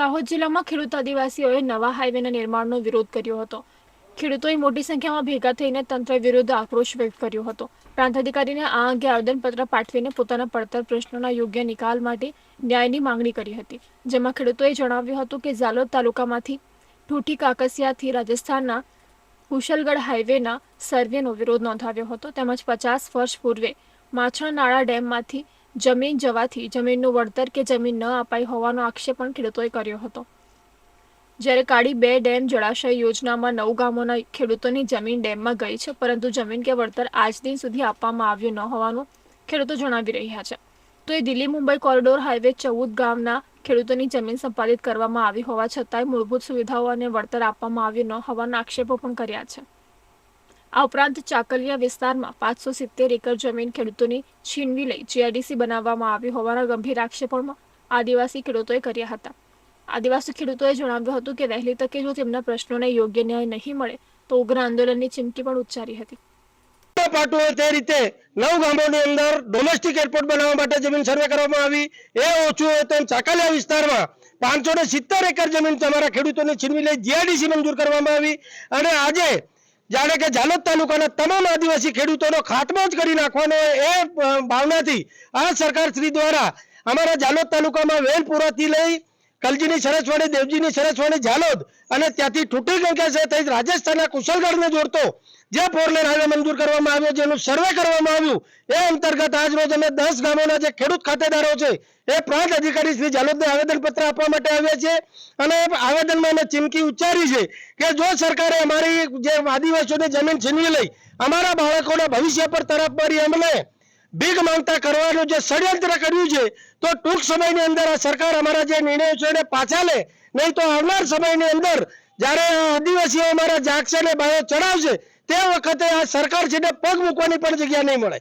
દાહોદ જિલ્લામાં ખેડૂત આદિવાસીઓએ નવા હાઈવેના નિર્માણનો વિરોધ કર્યો હતો. ખેડૂતોએ મોટી સંખ્યામાં ભેગા થઈને તંત્ર વિરુદ્ધ આક્રોશ વ્યક્ત કર્યો હતો. પ્રાંત અધિકારીને આ અંગે આવેદનપત્ર પાઠવીને પોતાના પડતર પ્રશ્નોના યોગ્ય નિકાલ માટે ન્યાયની માંગણી કરી હતી. જેમાં ખેડૂતોએ જણાવ્યું હતું કે ઝાલોદ તાલુકામાંથી ઠૂઠી કાકસિયાથી રાજસ્થાનના કુશલગઢ હાઈવેના સર્વેનો વિરોધ નોંધાવ્યો હતો. તેમજ 50 વર્ષ પૂર્વે માછણનાળા ડેમમાંથી જમીન જવાથી જમીનનું વળતર કે જમીન ન અપાઈ હોવાનો આક્ષેપ પણ ખેડૂતોએ કર્યો હતો. જ્યારે કાળી 2 ડેમ જળાશય યોજનામાં 9 ગામોના ખેડૂતોની જમીન ડેમમાં ગઈ છે, પરંતુ જમીન કે વળતર આજ દિન સુધી આપવામાં આવ્યું ન હોવાનું ખેડૂતો જણાવી રહ્યા છે. તો એ દિલ્હી મુંબઈ કોરિડોર હાઈવે 14 ગામના ખેડૂતોની જમીન સંપાદિત કરવામાં આવી હોવા છતાંય મૂળભૂત સુવિધાઓ અને વળતર આપવામાં આવ્યું ન હોવાના આક્ષેપો પણ કર્યા છે. આ ઉપરાંત ચાકલિયા વિસ્તારમાં 570 એકર જમીન ખેડૂતોની છીનવી લઈ જીઆઈડીસી બનાવવામાં આવી હોવાના ગંભીર આક્ષેપો આદિવાસી ખેડૂતોએ કર્યા હતા. આદિવાસી ખેડૂતોએ જણાવ્યું હતું કે વહેલી તકે જો તેમના પ્રશ્નોને યોગ્ય ન્યાય નહીં મળે તો ઉગ્ર આંદોલનની ચીમકી પણ ઉચ્ચારી હતી. તે રીતે 9 ગામોની અંદર ડોમેસ્ટિક એરપોર્ટ બનાવવા માટે જમીન સર્વે કરવામાં આવી. એ ઓછું હોય તો ચાકલિયા વિસ્તારમાં 570 એકર જમીન તમારા ખેડૂતોને છીનવી લઈ જીઆઈડીસી મંજૂર કરવામાં આવી. અને આજે જાણે કે ઝાલોદ તાલુકાના તમામ આદિવાસી ખેડૂતોનો ખાત્મો જ કરી નાખવાનો એ ભાવનાથી આ સરકાર શ્રી દ્વારા અમારા ઝાલોદ તાલુકામાં વેલપુરાથી લઈ કલજીની સરસવાડી, દેવજીની સરસવાડી, ઝાલોદ અને ત્યાંથી ઠૂઠી ગંગા થઈ રાજસ્થાનના કુશલગઢને જોડતો જે 4 લેન હાઈવે મંજૂર કરવામાં આવ્યો, જેનું સર્વે કરવામાં આવ્યું, એ અંતર્ગત આજ રોજ અમે 10 ગામોના જે ખેડૂત ખાતેદારો છે એ પ્રાંત અધિકારી શ્રી ઝાલોદને આવેદનપત્ર આપવા માટે આવ્યા છે. અને આવેદનમાં અમે ચીમકી ઉચ્ચારી છે કે જો સરકારે અમારી જે આદિવાસીઓની જમીન છીનવી લઈ અમારા બાળકોના ભવિષ્ય પર તરફ મારી અમને ભીખ માંગતા કરવાનું જે ષડયંત્ર કર્યું છે, તો ટૂંક સમયની અંદર આ સરકાર અમારા જે નિર્ણયો છે એને પાછા લે, નહીં તો આવનાર સમયની અંદર જ્યારે આદિવાસીઓ અમારા જાગશે ને બાયો ચડાવશે તે વખતે આ સરકાર છે પગ મૂકવાની પણ જગ્યા નહીં મળે.